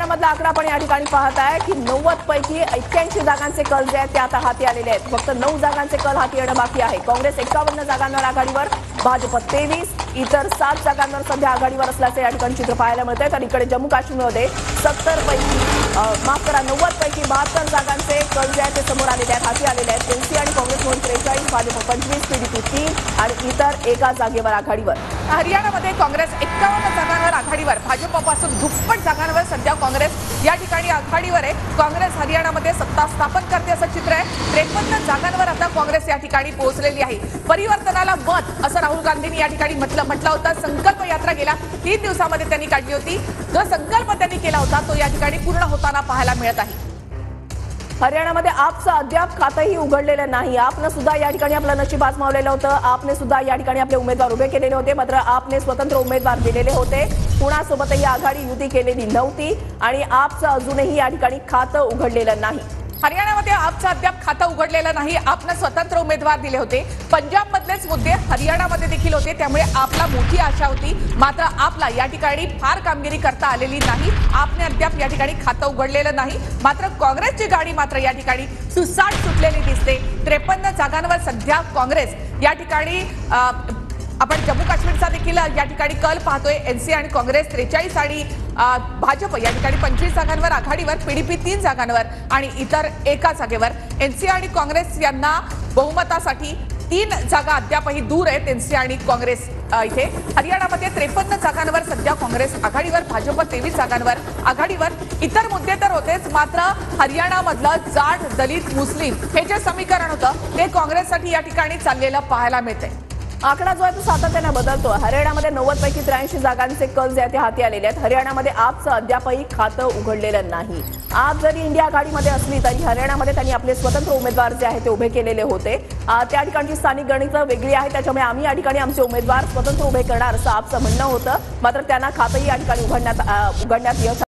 हरियाणामधला आकडा आपण या ठिकाणी पाहत आहे की 90 पैकी 81 जागांचे कल जे आहेत ते आता हाती आलेले आहेत। फक्त 9 जागांचे कल हाती येणं बाकी आहे। काँग्रेस 51 जागांवर आघाडीवर, भाजप 23, इतर 7 जागांवर सध्या आघाडीवर असल्याचे या ठिकाणी चित्र पाहायला मिळते। तर इकडे जम्मू काश्मीरमध्ये 90 पैकी 72 जागांचे कल जे आहेत ते समोर आलेले आहेत, हाती आलेले आहेत। एनसी आणि काँग्रेस म्हणून 43, भाजप 25, पीडीपी 3 आणि इतर एका जागेवर आघाडीवर। हरियाणामध्ये काँग्रेस 51 जागांवर आघाडीवर, भाजपपासून दुप्पट जागांवर सध्या काँग्रेस या ठिकाणी आघाडीवर आहे। काँग्रेस हरियाणामध्ये सत्ता स्थापन करते असं चित्र आहे। 53 जागांवर आता काँग्रेस या ठिकाणी पोहोचलेली आहे। परिवर्तनाला मत असं राहुल गांधींनी या ठिकाणी म्हटलं होतं। संकल्प यात्रा गेल्या 3 दिवसांमध्ये त्यांनी काढली होती। जो संकल्प त्यांनी केला होता तो या ठिकाणी पूर्ण होताना पाहायला मिळत आहे। हरियाणामध्ये आपचं अद्याप खातंही उघडलेलं नाही। आपने सुद्धा या ठिकाणी आपलं नशीब आजमावलेलं होतं। आपने सुद्धा या ठिकाणी आपले उमेदवार उभे केलेले होते, मात्र आपने स्वतंत्र उमेदवार दिलेले होते। कुणासोबतही आघाडी युती केलेली नव्हती आणि आपचं अजूनही या ठिकाणी खातं उघडलेलं नाही। हरियाणामध्ये आपचं अद्याप खातं उघडलेलं नाही। आपने स्वतंत्र उमेदवार दिले होते। पंजाबमधलेच मुद्दे हरियाणामध्ये देखील होते, त्यामुळे आपला मोठी आशा होती, मात्र आपला या ठिकाणी फार कामगिरी करता आलेली नाही। आपने अद्याप या ठिकाणी खातं उघडलेलं नाही, मात्र काँग्रेसची गाडी मात्र या ठिकाणी सुसाट सुटलेली दिसते। 53 जागांवर सध्या काँग्रेस या ठिकाणी आपण जम्मू काश्मीरचा देखील या ठिकाणी कल पाहतोय। एनसी आणि काँग्रेस 43 आणि भाजप या ठिकाणी 25 जागांवर आघाडीवर, पीडीपी 3 जागांवर आणि इतर एका जागेवर। एनसी आणि काँग्रेस यांना बहुमतासाठी 3 जागा अद्यापही दूर आहेत। एनसी आणि काँग्रेस इथे हरियाणामध्ये 53 जागांवर सध्या काँग्रेस आघाडीवर, भाजप 23 जागांवर आघाडीवर। इतर मुद्दे तर होतेच, मात्र हरियाणामधलं जाट, दलित, मुस्लिम हे जे समीकरण होतं ते काँग्रेससाठी या ठिकाणी चाललेलं पाहायला मिळतंय। आकडा जो आहे तो सातत्याने बदलतो। हरियाणामध्ये 90 पैकी 83 जागांचे कल जे आहेत ते हाती आलेले आहेत। हरियाणामध्ये आपचं अद्यापही खातं उघडलेलं नाही। आप जरी इंडिया आघाडीमध्ये असली तरी हरियाणामध्ये त्यांनी आपले स्वतंत्र उमेदवार जे आहेत ते उभे केलेले होते। त्या ठिकाणची स्थानिक गणितं वेगळी आहेत, त्याच्यामुळे आम्ही या ठिकाणी आमचे उमेदवार स्वतंत्र उभे करणार असं आपचं म्हणणं होतं, मात्र त्यांना खातंही या ठिकाणी उघडण्यात यश